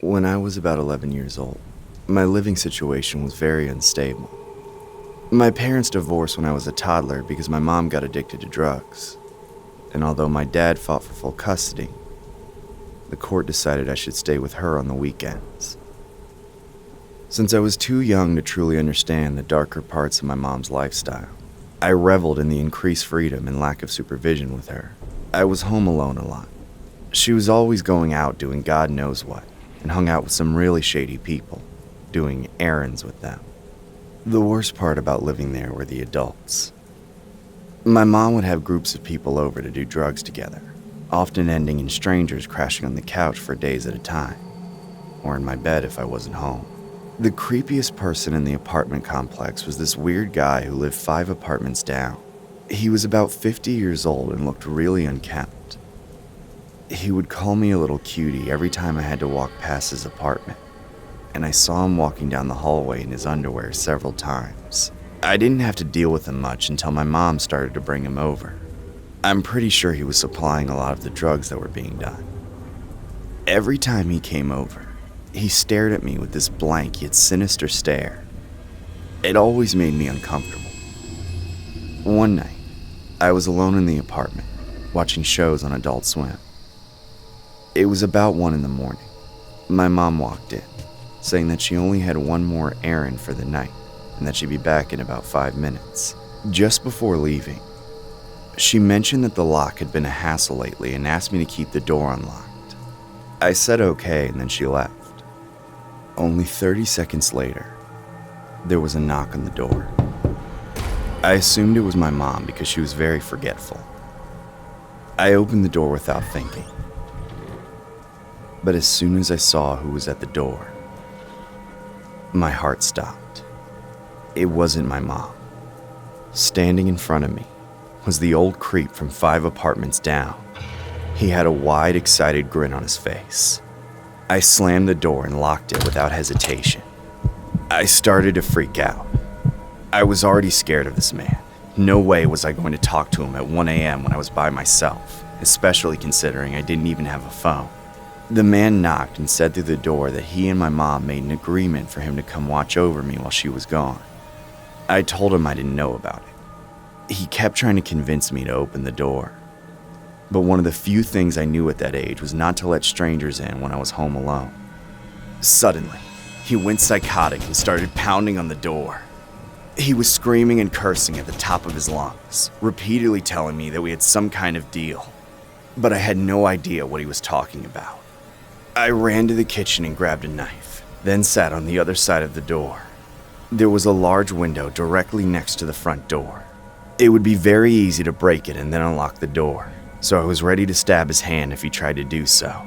When I was about 11 years old, my living situation was very unstable. My parents divorced when I was a toddler because my mom got addicted to drugs. And although my dad fought for full custody, the court decided I should stay with her on the weekends. Since I was too young to truly understand the darker parts of my mom's lifestyle, I reveled in the increased freedom and lack of supervision with her. I was home alone a lot. She was always going out doing God knows what, and hung out with some really shady people, doing errands with them. The worst part about living there were the adults. My mom would have groups of people over to do drugs together, often ending in strangers crashing on the couch for days at a time, or in my bed if I wasn't home. The creepiest person in the apartment complex was this weird guy who lived 5 apartments down. He was about 50 years old and looked really unkempt. He would call me a little cutie every time I had to walk past his apartment, and I saw him walking down the hallway in his underwear several times. I didn't have to deal with him much until my mom started to bring him over. I'm pretty sure he was supplying a lot of the drugs that were being done. Every time he came over, he stared at me with this blank yet sinister stare. It always made me uncomfortable. One night, I was alone in the apartment, watching shows on Adult Swim. It was about 1 a.m. My mom walked in, saying that she only had one more errand for the night and that she'd be back in about 5 minutes. Just before leaving, she mentioned that the lock had been a hassle lately and asked me to keep the door unlocked. I said okay, and then she left. Only 30 seconds later, there was a knock on the door. I assumed it was my mom because she was very forgetful. I opened the door without thinking. But as soon as I saw who was at the door, my heart stopped. It wasn't my mom. Standing in front of me was the old creep from 5 apartments down. He had a wide, excited grin on his face. I slammed the door and locked it without hesitation. I started to freak out. I was already scared of this man. No way was I going to talk to him at 1 a.m. when I was by myself, especially considering I didn't even have a phone. The man knocked and said through the door that he and my mom made an agreement for him to come watch over me while she was gone. I told him I didn't know about it. He kept trying to convince me to open the door. But one of the few things I knew at that age was not to let strangers in when I was home alone. Suddenly, he went psychotic and started pounding on the door. He was screaming and cursing at the top of his lungs, repeatedly telling me that we had some kind of deal. But I had no idea what he was talking about. I ran to the kitchen and grabbed a knife, then sat on the other side of the door. There was a large window directly next to the front door. It would be very easy to break it and then unlock the door, so I was ready to stab his hand if he tried to do so.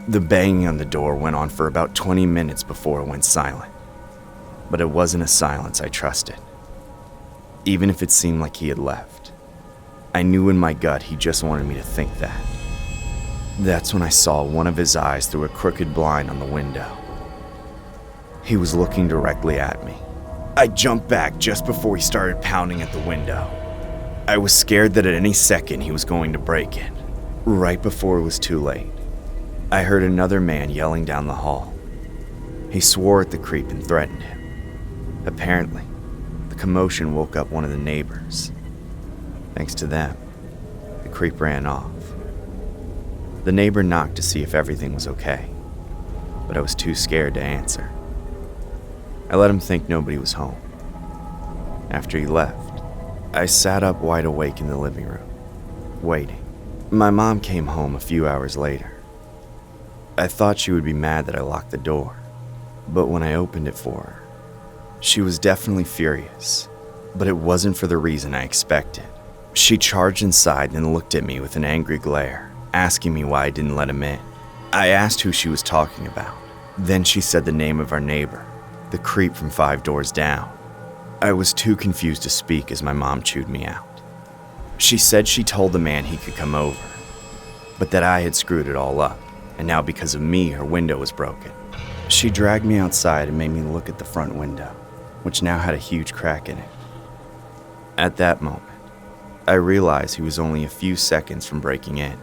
The banging on the door went on for about 20 minutes before it went silent. But it wasn't a silence I trusted. Even if it seemed like he had left, I knew in my gut he just wanted me to think that. That's when I saw one of his eyes through a crooked blind on the window. He was looking directly at me. I jumped back just before he started pounding at the window. I was scared that at any second he was going to break it. Right before it was too late, I heard another man yelling down the hall. He swore at the creep and threatened him. Apparently, the commotion woke up one of the neighbors. Thanks to them, the creep ran off. The neighbor knocked to see if everything was okay, but I was too scared to answer. I let him think nobody was home. After he left, I sat up wide awake in the living room, waiting. My mom came home a few hours later. I thought she would be mad that I locked the door, but when I opened it for her, she was definitely furious, but it wasn't for the reason I expected. She charged inside and looked at me with an angry glare, asking me why I didn't let him in. I asked who she was talking about. Then she said the name of our neighbor, the creep from 5 doors down. I was too confused to speak as my mom chewed me out. She said she told the man he could come over, but that I had screwed it all up, and now because of me, her window was broken. She dragged me outside and made me look at the front window, which now had a huge crack in it. At that moment, I realized he was only a few seconds from breaking in.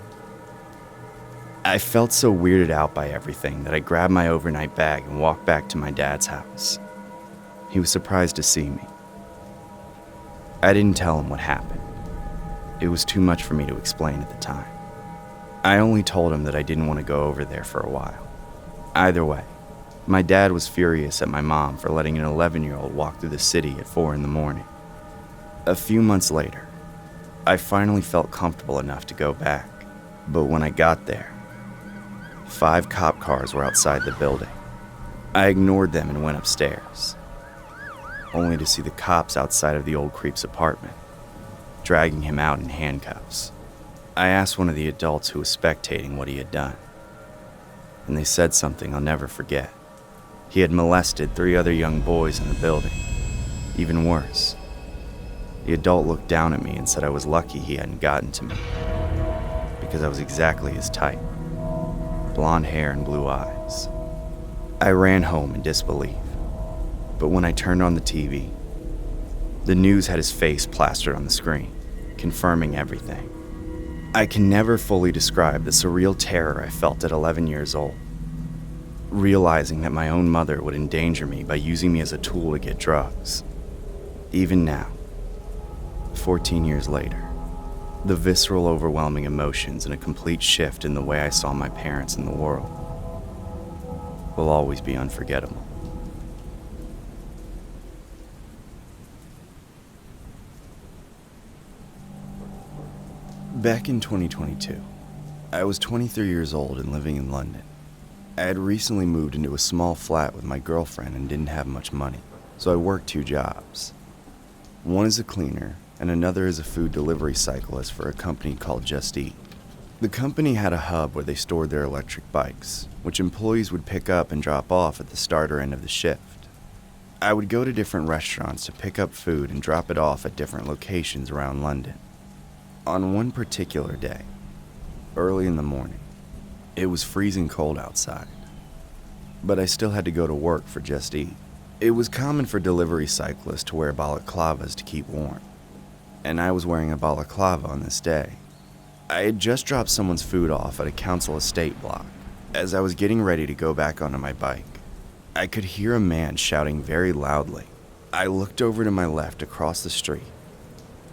I felt so weirded out by everything that I grabbed my overnight bag and walked back to my dad's house. He was surprised to see me. I didn't tell him what happened. It was too much for me to explain at the time. I only told him that I didn't want to go over there for a while. Either way, my dad was furious at my mom for letting an 11-year-old walk through the city at 4 in the morning. A few months later, I finally felt comfortable enough to go back, but when I got there, 5 cop cars were outside the building. I ignored them and went upstairs, only to see the cops outside of the old creep's apartment, dragging him out in handcuffs. I asked one of the adults who was spectating what he had done, and they said something I'll never forget. He had molested 3 other young boys in the building. Even worse, the adult looked down at me and said I was lucky he hadn't gotten to me, because I was exactly his type. Blonde hair and blue eyes. I ran home in disbelief, but when I turned on the TV, the news had his face plastered on the screen, confirming everything. I can never fully describe the surreal terror I felt at 11 years old, realizing that my own mother would endanger me by using me as a tool to get drugs. Even now, 14 years later, the visceral, overwhelming emotions and a complete shift in the way I saw my parents in the world will always be unforgettable. Back in 2022, I was 23 years old and living in London. I had recently moved into a small flat with my girlfriend and didn't have much money, so I worked 2 jobs. One as a cleaner, and another as a food delivery cyclist for a company called Just Eat. The company had a hub where they stored their electric bikes, which employees would pick up and drop off at the start or end of the shift. I would go to different restaurants to pick up food and drop it off at different locations around London. On one particular day, early in the morning, it was freezing cold outside, but I still had to go to work for Just Eat. It was common for delivery cyclists to wear balaclavas to keep warm, and I was wearing a balaclava on this day. I had just dropped someone's food off at a council estate block. As I was getting ready to go back onto my bike, I could hear a man shouting very loudly. I looked over to my left across the street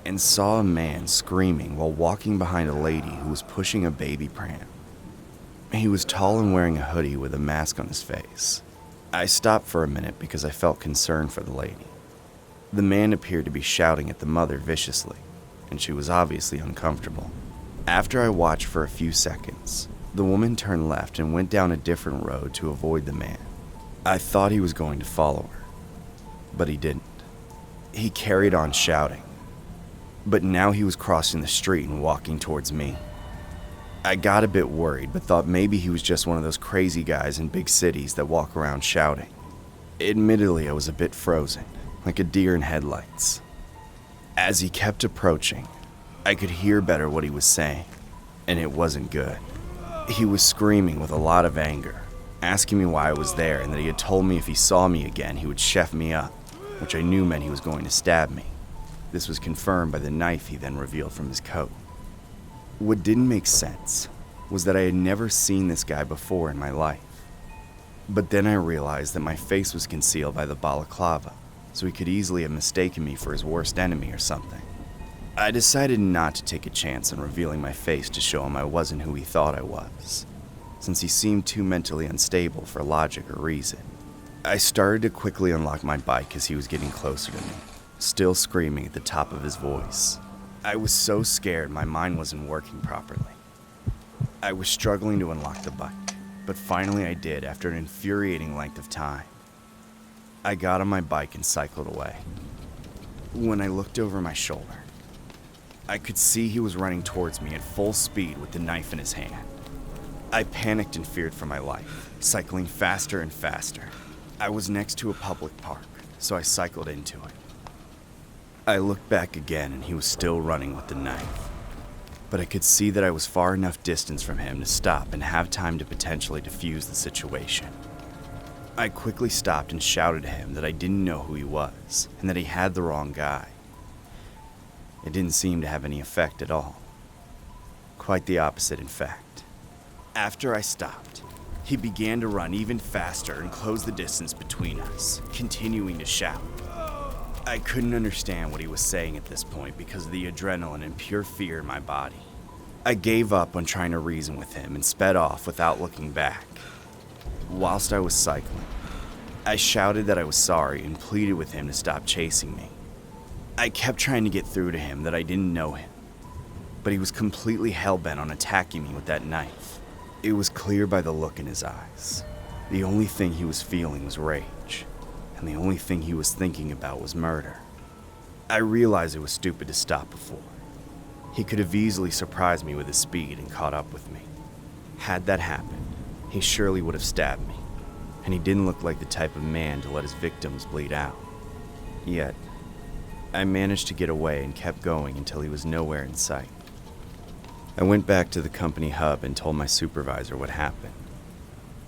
and saw a man screaming while walking behind a lady who was pushing a baby pram. He was tall and wearing a hoodie with a mask on his face. I stopped for a minute because I felt concerned for the lady. The man appeared to be shouting at the mother viciously, and she was obviously uncomfortable. After I watched for a few seconds, the woman turned left and went down a different road to avoid the man. I thought he was going to follow her, but he didn't. He carried on shouting, but now he was crossing the street and walking towards me. I got a bit worried, but thought maybe he was just one of those crazy guys in big cities that walk around shouting. Admittedly, I was a bit frozen, like a deer in headlights. As he kept approaching, I could hear better what he was saying, and it wasn't good. He was screaming with a lot of anger, asking me why I was there and that he had told me if he saw me again, he would chef me up, which I knew meant he was going to stab me. This was confirmed by the knife he then revealed from his coat. What didn't make sense was that I had never seen this guy before in my life. But then I realized that my face was concealed by the balaclava, so he could easily have mistaken me for his worst enemy or something. I decided not to take a chance on revealing my face to show him I wasn't who he thought I was, since he seemed too mentally unstable for logic or reason. I started to quickly unlock my bike as he was getting closer to me, still screaming at the top of his voice. I was so scared my mind wasn't working properly. I was struggling to unlock the bike, but finally I did after an infuriating length of time. I got on my bike and cycled away. When I looked over my shoulder, I could see he was running towards me at full speed with the knife in his hand. I panicked and feared for my life, cycling faster and faster. I was next to a public park, so I cycled into it. I looked back again and he was still running with the knife, but I could see that I was far enough distance from him to stop and have time to potentially defuse the situation. I quickly stopped and shouted at him that I didn't know who he was and that he had the wrong guy. It didn't seem to have any effect at all. Quite the opposite, in fact. After I stopped, he began to run even faster and close the distance between us, continuing to shout. I couldn't understand what he was saying at this point because of the adrenaline and pure fear in my body. I gave up on trying to reason with him and sped off without looking back. Whilst I was cycling, I shouted that I was sorry and pleaded with him to stop chasing me. I kept trying to get through to him that I didn't know him, but he was completely hell-bent on attacking me with that knife. It was clear by the look in his eyes. The only thing he was feeling was rage, and the only thing he was thinking about was murder. I realized it was stupid to stop before. He could have easily surprised me with his speed and caught up with me. Had that happened, he surely would have stabbed me, and he didn't look like the type of man to let his victims bleed out. Yet, I managed to get away and kept going until he was nowhere in sight. I went back to the company hub and told my supervisor what happened.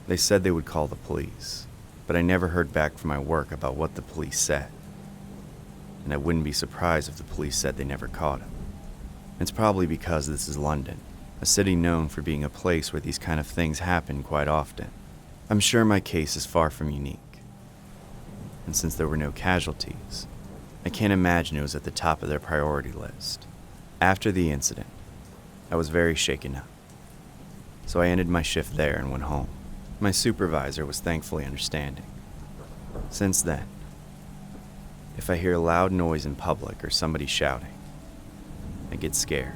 They said they would call the police, but I never heard back from my work about what the police said. And I wouldn't be surprised if the police said they never caught him. It's probably because this is London, a city known for being a place where these kind of things happen quite often. I'm sure my case is far from unique. And since there were no casualties, I can't imagine it was at the top of their priority list. After the incident, I was very shaken up, so I ended my shift there and went home. My supervisor was thankfully understanding. Since then, if I hear a loud noise in public or somebody shouting, I get scared.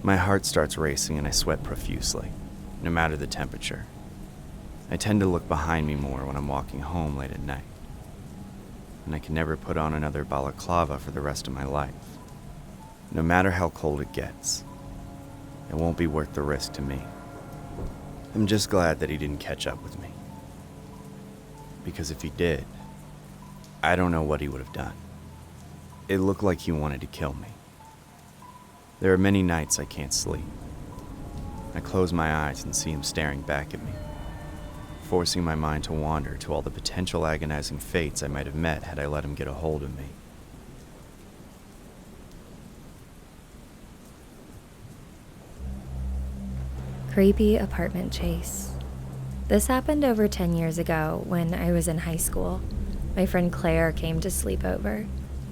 My heart starts racing and I sweat profusely, no matter the temperature. I tend to look behind me more when I'm walking home late at night, and I can never put on another balaclava for the rest of my life. No matter how cold it gets, it won't be worth the risk to me. I'm just glad that he didn't catch up with me. Because if he did, I don't know what he would have done. It looked like he wanted to kill me. There are many nights I can't sleep. I close my eyes and see him staring back at me, forcing my mind to wander to all the potential agonizing fates I might have met had I let him get a hold of me. Creepy apartment chase. This happened over 10 years ago when I was in high school. My friend Claire came to sleep over.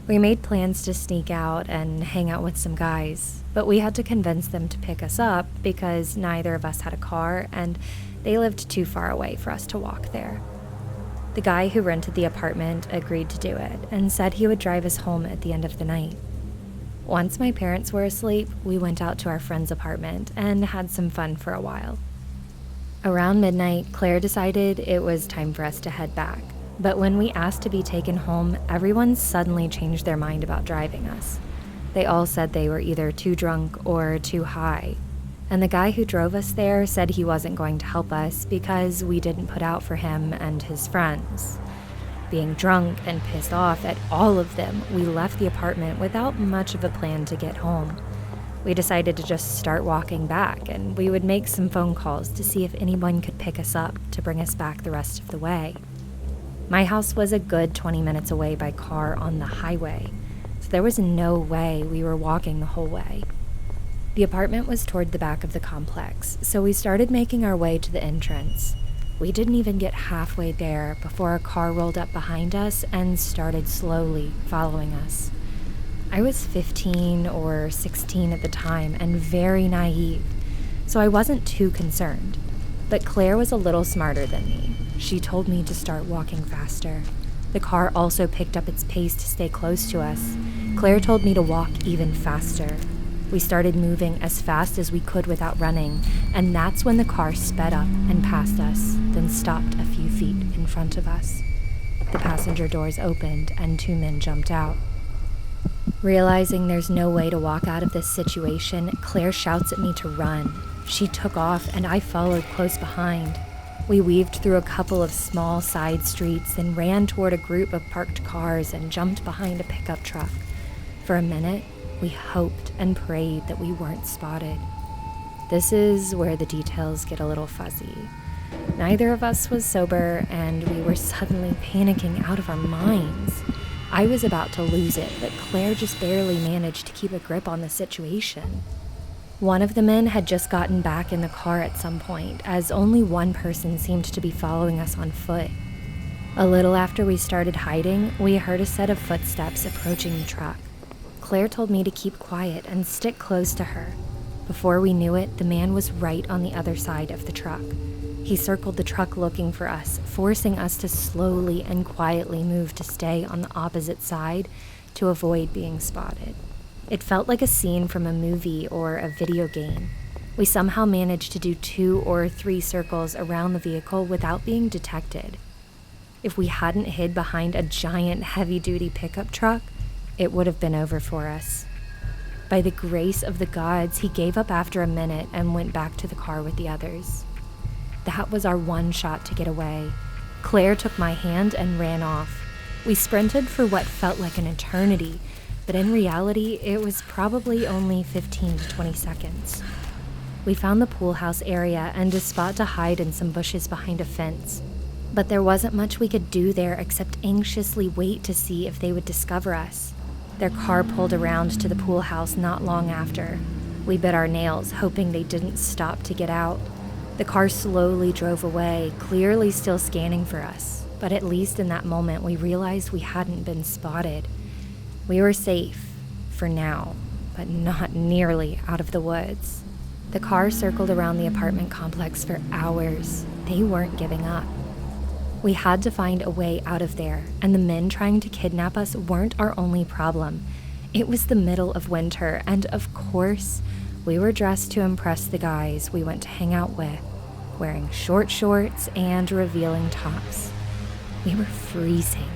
We made plans to sneak out and hang out with some guys, but we had to convince them to pick us up because neither of us had a car and they lived too far away for us to walk there. The guy who rented the apartment agreed to do it and said he would drive us home at the end of the night. Once my parents were asleep, we went out to our friend's apartment and had some fun for a while. Around midnight, Claire decided it was time for us to head back, but when we asked to be taken home, everyone suddenly changed their mind about driving us. They all said they were either too drunk or too high, and the guy who drove us there said he wasn't going to help us because we didn't put out for him and his friends. Being drunk and pissed off at all of them, we left the apartment without much of a plan to get home. We decided to just start walking back, and we would make some phone calls to see if anyone could pick us up to bring us back the rest of the way. My house was a good 20 minutes away by car on the highway, so there was no way we were walking the whole way. The apartment was toward the back of the complex, so we started making our way to the entrance. We didn't even get halfway there before a car rolled up behind us and started slowly following us. I was 15 or 16 at the time and very naive, so I wasn't too concerned. But Claire was a little smarter than me. She told me to start walking faster. The car also picked up its pace to stay close to us. Claire told me to walk even faster. We started moving as fast as we could without running, and that's when the car sped up and passed us, then stopped a few feet in front of us. The passenger doors opened and 2 men jumped out. Realizing there's no way to walk out of this situation, Claire shouts at me to run. She took off and I followed close behind. We weaved through a couple of small side streets, then ran toward a group of parked cars and jumped behind a pickup truck. For a minute, we hoped and prayed that we weren't spotted. This is where the details get a little fuzzy. Neither of us was sober, and we were suddenly panicking out of our minds. I was about to lose it, but Claire just barely managed to keep a grip on the situation. One of the men had just gotten back in the car at some point, as only one person seemed to be following us on foot. A little after we started hiding, we heard a set of footsteps approaching the truck. Claire told me to keep quiet and stick close to her. Before we knew it, the man was right on the other side of the truck. He circled the truck looking for us, forcing us to slowly and quietly move to stay on the opposite side to avoid being spotted. It felt like a scene from a movie or a video game. We somehow managed to do 2 or 3 circles around the vehicle without being detected. If we hadn't hid behind a giant heavy-duty pickup truck, it would have been over for us. By the grace of the gods, he gave up after a minute and went back to the car with the others. That was our one shot to get away. Claire took my hand and ran off. We sprinted for what felt like an eternity, but in reality, it was probably only 15 to 20 seconds. We found the pool house area and a spot to hide in some bushes behind a fence. But there wasn't much we could do there except anxiously wait to see if they would discover us. Their car pulled around to the pool house not long after. We bit our nails, hoping they didn't stop to get out. The car slowly drove away, clearly still scanning for us. But at least in that moment, we realized we hadn't been spotted. We were safe, for now, but not nearly out of the woods. The car circled around the apartment complex for hours. They weren't giving up. We had to find a way out of there, and the men trying to kidnap us weren't our only problem. It was the middle of winter, and of course, we were dressed to impress the guys we went to hang out with, wearing short shorts and revealing tops. We were freezing.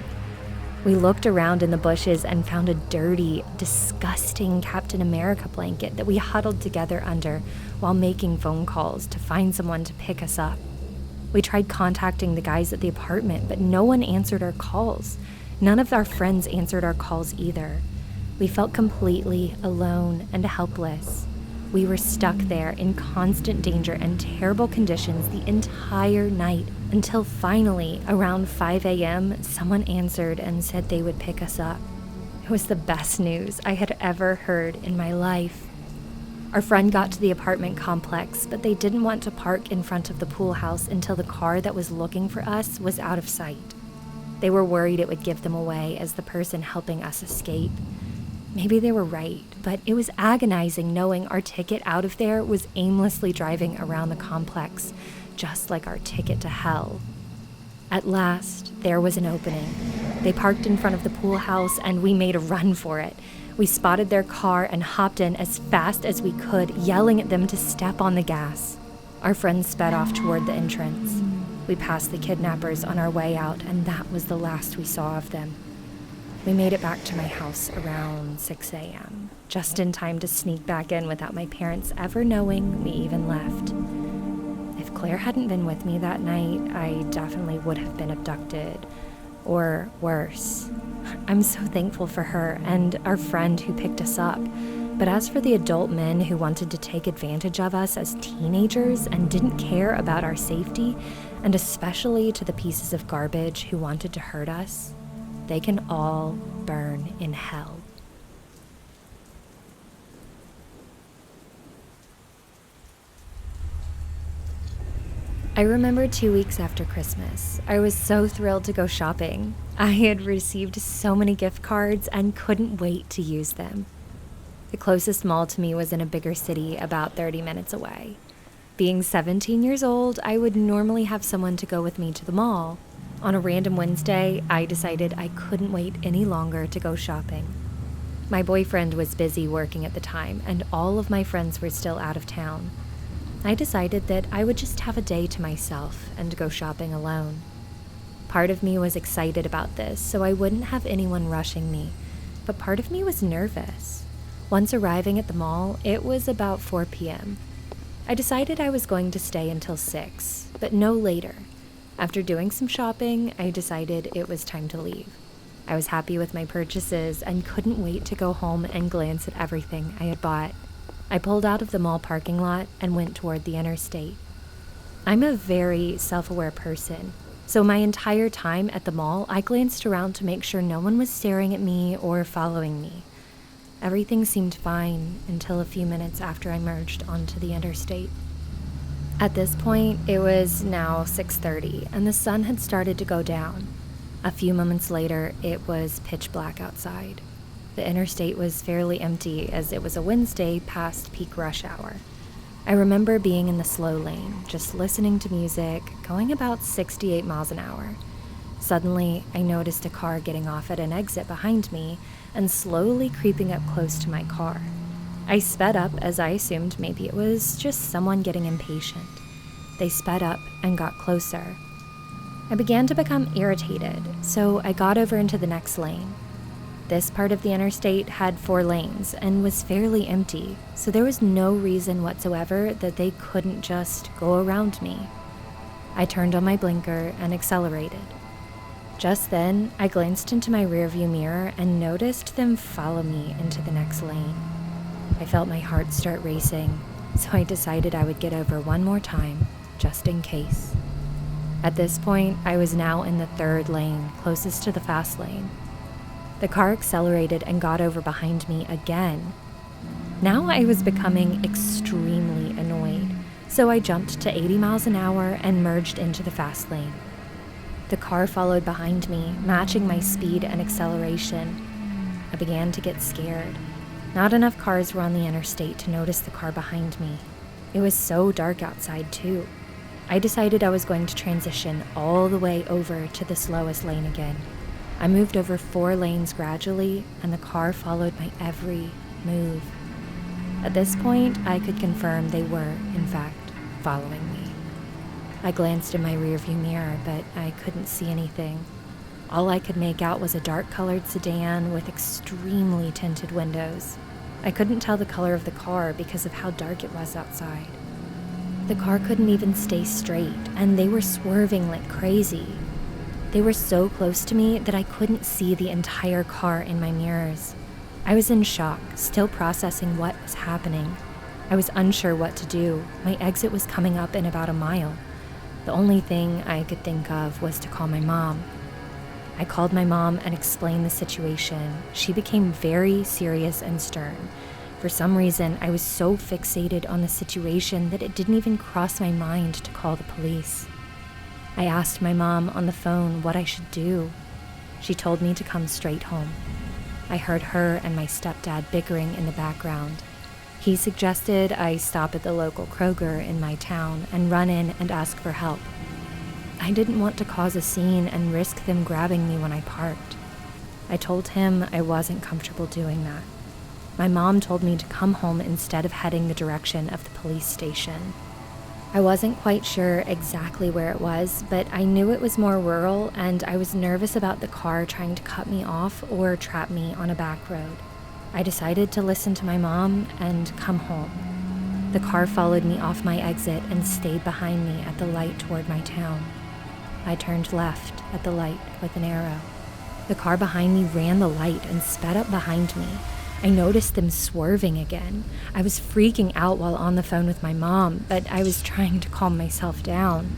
We looked around in the bushes and found a dirty, disgusting Captain America blanket that we huddled together under while making phone calls to find someone to pick us up. We tried contacting the guys at the apartment, but no one answered our calls. None of our friends answered our calls either. We felt completely alone and helpless. We were stuck there in constant danger and terrible conditions the entire night until finally, around 5 a.m., someone answered and said they would pick us up. It was the best news I had ever heard in my life. Our friend got to the apartment complex, but they didn't want to park in front of the pool house until the car that was looking for us was out of sight. They were worried it would give them away as the person helping us escape. Maybe they were right, but it was agonizing knowing our ticket out of there was aimlessly driving around the complex, just like our ticket to hell. At last, there was an opening. They parked in front of the pool house and we made a run for it. We spotted their car and hopped in as fast as we could, yelling at them to step on the gas. Our friends sped off toward the entrance. We passed the kidnappers on our way out, and that was the last we saw of them. We made it back to my house around 6 a.m., just in time to sneak back in without my parents ever knowing we even left. If Claire hadn't been with me that night, I definitely would have been abducted, or worse. I'm so thankful for her and our friend who picked us up. But as for the adult men who wanted to take advantage of us as teenagers and didn't care about our safety, and especially to the pieces of garbage who wanted to hurt us, they can all burn in hell. I remember 2 weeks after Christmas. I was so thrilled to go shopping. I had received so many gift cards and couldn't wait to use them. The closest mall to me was in a bigger city about 30 minutes away. Being 17 years old, I would normally have someone to go with me to the mall. On a random Wednesday, I decided I couldn't wait any longer to go shopping. My boyfriend was busy working at the time, and all of my friends were still out of town. I decided that I would just have a day to myself and go shopping alone. Part of me was excited about this, so I wouldn't have anyone rushing me, but part of me was nervous. Once arriving at the mall, it was about 4 p.m. I decided I was going to stay until 6, but no later. After doing some shopping, I decided it was time to leave. I was happy with my purchases and couldn't wait to go home and glance at everything I had bought. I pulled out of the mall parking lot and went toward the interstate. I'm a very self-aware person, so my entire time at the mall, I glanced around to make sure no one was staring at me or following me. Everything seemed fine until a few minutes after I merged onto the interstate. At this point, it was now 6:30, and the sun had started to go down. A few moments later, it was pitch black outside. The interstate was fairly empty as it was a Wednesday past peak rush hour. I remember being in the slow lane, just listening to music, going about 68 miles an hour. Suddenly, I noticed a car getting off at an exit behind me and slowly creeping up close to my car. I sped up as I assumed maybe it was just someone getting impatient. They sped up and got closer. I began to become irritated, so I got over into the next lane. This part of the interstate had 4 lanes and was fairly empty, so there was no reason whatsoever that they couldn't just go around me. I turned on my blinker and accelerated. Just then, I glanced into my rearview mirror and noticed them follow me into the next lane. I felt my heart start racing, so I decided I would get over one more time, just in case. At this point, I was now in the 3rd lane, closest to the fast lane. The car accelerated and got over behind me again. Now I was becoming extremely annoyed, so I jumped to 80 miles an hour and merged into the fast lane. The car followed behind me, matching my speed and acceleration. I began to get scared. Not enough cars were on the interstate to notice the car behind me. It was so dark outside, too. I decided I was going to transition all the way over to the slowest lane again. I moved over 4 lanes gradually, and the car followed my every move. At this point, I could confirm they were, in fact, following me. I glanced in my rearview mirror, but I couldn't see anything. All I could make out was a dark-colored sedan with extremely tinted windows. I couldn't tell the color of the car because of how dark it was outside. The car couldn't even stay straight, and they were swerving like crazy. They were so close to me that I couldn't see the entire car in my mirrors. I was in shock, still processing what was happening. I was unsure what to do. My exit was coming up in about a mile. The only thing I could think of was to call my mom. I called my mom and explained the situation. She became very serious and stern. For some reason, I was so fixated on the situation that it didn't even cross my mind to call the police. I asked my mom on the phone what I should do. She told me to come straight home. I heard her and my stepdad bickering in the background. He suggested I stop at the local Kroger in my town and run in and ask for help. I didn't want to cause a scene and risk them grabbing me when I parked. I told him I wasn't comfortable doing that. My mom told me to come home instead of heading the direction of the police station. I wasn't quite sure exactly where it was, but I knew it was more rural, and I was nervous about the car trying to cut me off or trap me on a back road. I decided to listen to my mom and come home. The car followed me off my exit and stayed behind me at the light toward my town. I turned left at the light with an arrow. The car behind me ran the light and sped up behind me. I noticed them swerving again. I was freaking out while on the phone with my mom, but I was trying to calm myself down.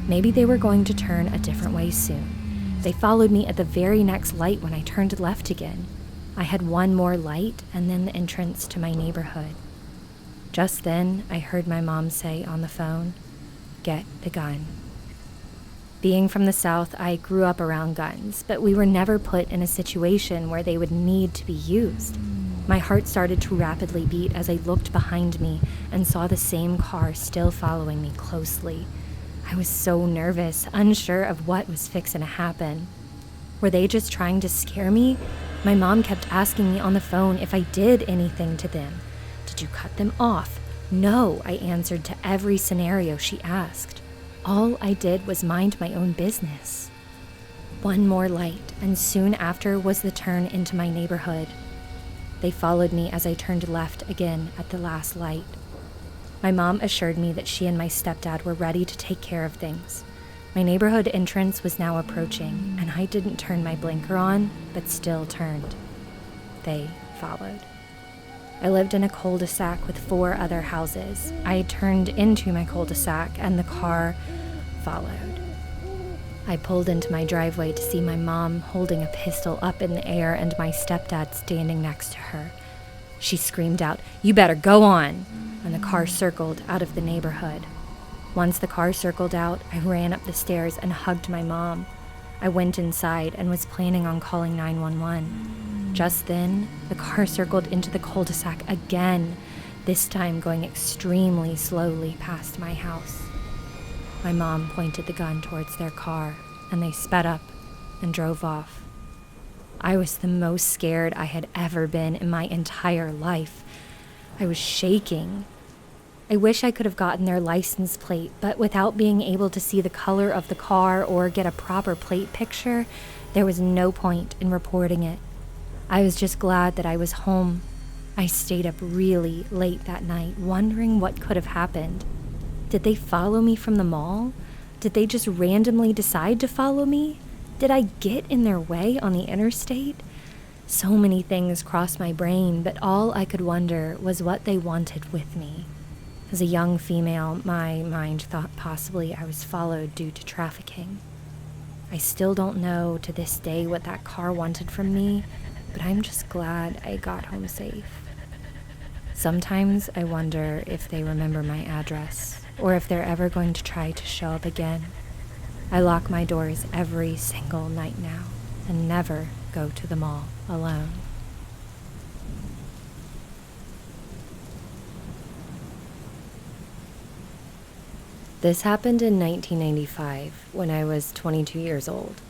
Maybe they were going to turn a different way soon. They followed me at the very next light when I turned left again. I had one more light and then the entrance to my neighborhood. Just then, I heard my mom say on the phone, "Get the gun." Being from the South, I grew up around guns, but we were never put in a situation where they would need to be used. My heart started to rapidly beat as I looked behind me and saw the same car still following me closely. I was so nervous, unsure of what was fixin' to happen. Were they just trying to scare me? My mom kept asking me on the phone if I did anything to them. Did you cut them off? No, I answered to every scenario she asked. All I did was mind my own business. One more light, and soon after was the turn into my neighborhood. They followed me as I turned left again at the last light. My mom assured me that she and my stepdad were ready to take care of things. My neighborhood entrance was now approaching, and I didn't turn my blinker on, but still turned. They followed. I lived in a cul-de-sac with 4 other houses. I turned into my cul-de-sac, and the car followed. I pulled into my driveway to see my mom holding a pistol up in the air and my stepdad standing next to her. She screamed out, "You better go on!" and the car circled out of the neighborhood. Once the car circled out, I ran up the stairs and hugged my mom. I went inside and was planning on calling 911. Just then, the car circled into the cul-de-sac again, this time going extremely slowly past my house. My mom pointed the gun towards their car, and they sped up and drove off. I was the most scared I had ever been in my entire life. I was shaking. I wish I could have gotten their license plate, but without being able to see the color of the car or get a proper plate picture, there was no point in reporting it. I was just glad that I was home. I stayed up really late that night, wondering what could have happened. Did they follow me from the mall? Did they just randomly decide to follow me? Did I get in their way on the interstate? So many things crossed my brain, but all I could wonder was what they wanted with me. As a young female, my mind thought possibly I was followed due to trafficking. I still don't know to this day what that car wanted from me, but I'm just glad I got home safe. Sometimes I wonder if they remember my address, or if they're ever going to try to show up again. I lock my doors every single night now, and never go to the mall alone. This happened in 1995, when I was 22 years old.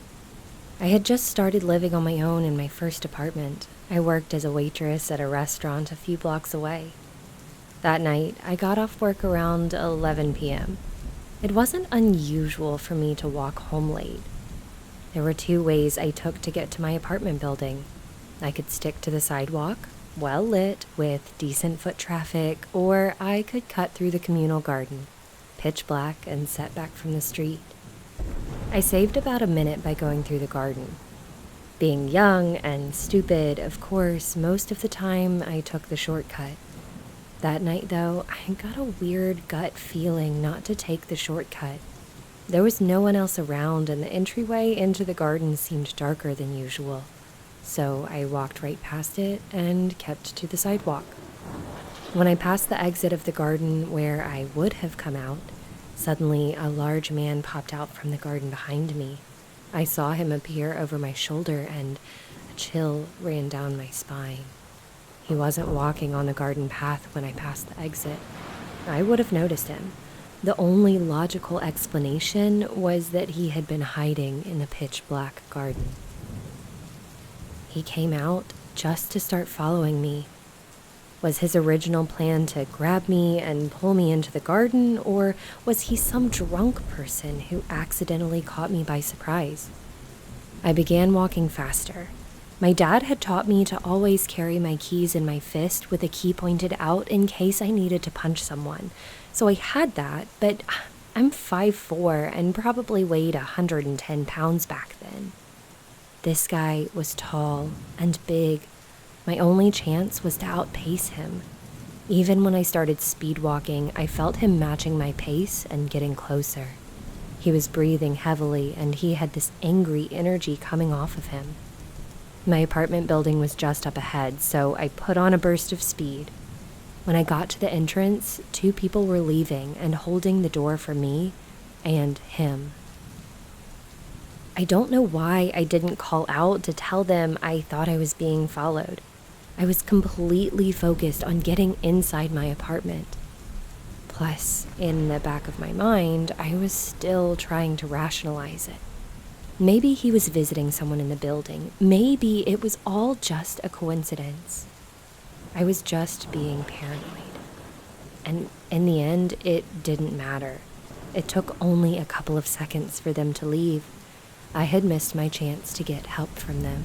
I had just started living on my own in my first apartment. I worked as a waitress at a restaurant a few blocks away. That night, I got off work around 11 p.m. It wasn't unusual for me to walk home late. There were two ways I took to get to my apartment building. I could stick to the sidewalk, well lit with decent foot traffic, or I could cut through the communal garden, pitch black and set back from the street. I saved about a minute by going through the garden. Being young and stupid, of course, most of the time I took the shortcut. That night, though, I got a weird gut feeling not to take the shortcut. There was no one else around, and the entryway into the garden seemed darker than usual. So I walked right past it and kept to the sidewalk. When I passed the exit of the garden where I would have come out, suddenly a large man popped out from the garden behind me. I saw him appear over my shoulder, and a chill ran down my spine. He wasn't walking on the garden path when I passed the exit. I would have noticed him. The only logical explanation was that he had been hiding in the pitch-black garden. He came out just to start following me. Was his original plan to grab me and pull me into the garden, or was he some drunk person who accidentally caught me by surprise? I began walking faster. My dad had taught me to always carry my keys in my fist with a key pointed out in case I needed to punch someone. So I had that, but I'm 5'4" and probably weighed 110 pounds back then. This guy was tall and big. My only chance was to outpace him. Even when I started speed walking, I felt him matching my pace and getting closer. He was breathing heavily, and he had this angry energy coming off of him. My apartment building was just up ahead, so I put on a burst of speed. When I got to the entrance, two people were leaving and holding the door for me and him. I don't know why I didn't call out to tell them I thought I was being followed. I was completely focused on getting inside my apartment. Plus, in the back of my mind, I was still trying to rationalize it. Maybe he was visiting someone in the building. Maybe it was all just a coincidence. I was just being paranoid. And in the end, it didn't matter. It took only a couple of seconds for them to leave. I had missed my chance to get help from them.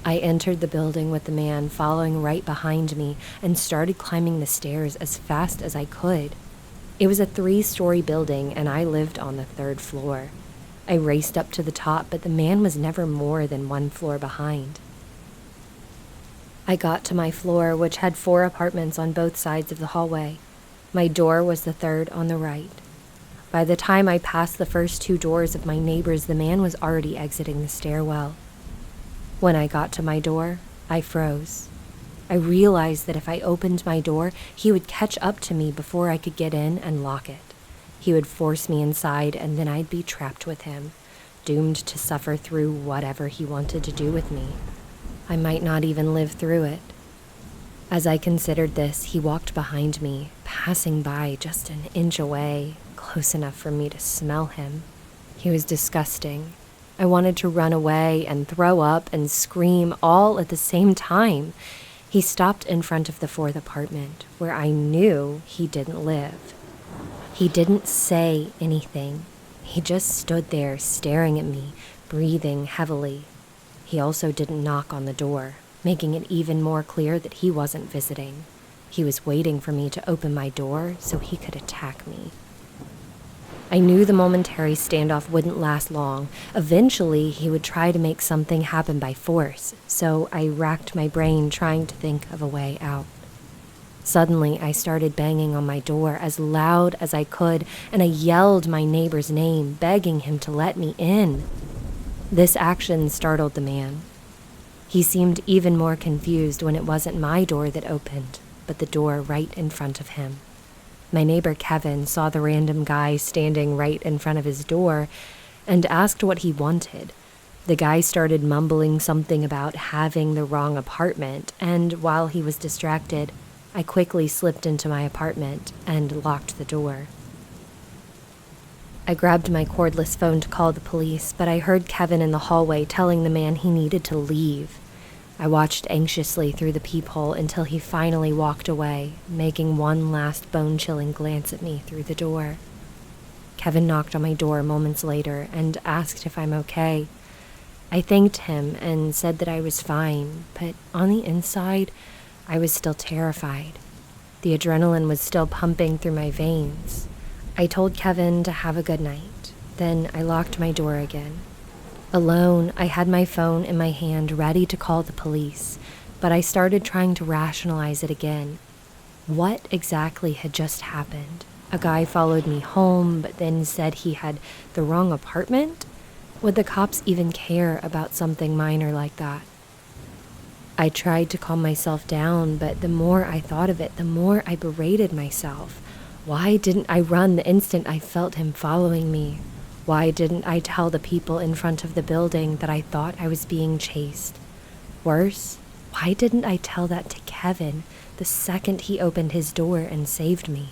I entered the building with the man following right behind me and started climbing the stairs as fast as I could. It was a 3-story building, and I lived on the 3rd floor. I raced up to the top, but the man was never more than 1 floor behind. I got to my floor, which had 4 apartments on both sides of the hallway. My door was the 3rd on the right. By the time I passed the first 2 doors of my neighbors, the man was already exiting the stairwell. When I got to my door, I froze. I realized that if I opened my door, he would catch up to me before I could get in and lock it. He would force me inside, and then I'd be trapped with him, doomed to suffer through whatever he wanted to do with me. I might not even live through it. As I considered this, he walked behind me, passing by just an inch away, close enough for me to smell him. He was disgusting. I wanted to run away and throw up and scream all at the same time. He stopped in front of the 4th apartment, where I knew he didn't live. He didn't say anything. He just stood there staring at me, breathing heavily. He also didn't knock on the door, making it even more clear that he wasn't visiting. He was waiting for me to open my door so he could attack me. I knew the momentary standoff wouldn't last long. Eventually, he would try to make something happen by force, so I racked my brain trying to think of a way out. Suddenly, I started banging on my door as loud as I could, and I yelled my neighbor's name, begging him to let me in. This action startled the man. He seemed even more confused when it wasn't my door that opened, but the door right in front of him. My neighbor Kevin saw the random guy standing right in front of his door and asked what he wanted. The guy started mumbling something about having the wrong apartment, and while he was distracted, I quickly slipped into my apartment and locked the door. I grabbed my cordless phone to call the police, but I heard Kevin in the hallway telling the man he needed to leave. I watched anxiously through the peephole until he finally walked away, making one last bone-chilling glance at me through the door. Kevin knocked on my door moments later and asked if I'm okay. I thanked him and said that I was fine, but on the inside, I was still terrified. The adrenaline was still pumping through my veins. I told Kevin to have a good night. Then I locked my door again. Alone, I had my phone in my hand ready to call the police, but I started trying to rationalize it again. What exactly had just happened? A guy followed me home, but then said he had the wrong apartment? Would the cops even care about something minor like that? I tried to calm myself down, but the more I thought of it, the more I berated myself. Why didn't I run the instant I felt him following me? Why didn't I tell the people in front of the building that I thought I was being chased? Worse, why didn't I tell that to Kevin the second he opened his door and saved me?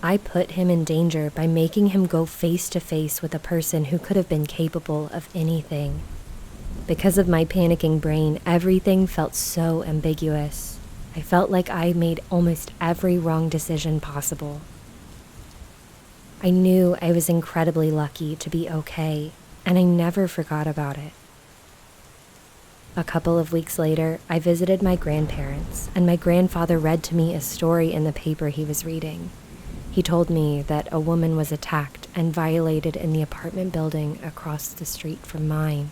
I put him in danger by making him go face to face with a person who could have been capable of anything. Because of my panicking brain, everything felt so ambiguous. I felt like I made almost every wrong decision possible. I knew I was incredibly lucky to be okay, and I never forgot about it. A couple of weeks later, I visited my grandparents, and my grandfather read to me a story in the paper he was reading. He told me that a woman was attacked and violated in the apartment building across the street from mine.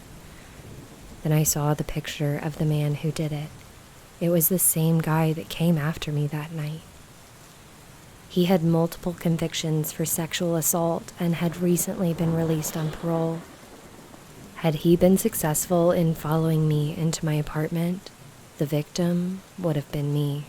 Then I saw the picture of the man who did it. It was the same guy that came after me that night. He had multiple convictions for sexual assault and had recently been released on parole. Had he been successful in following me into my apartment, the victim would have been me.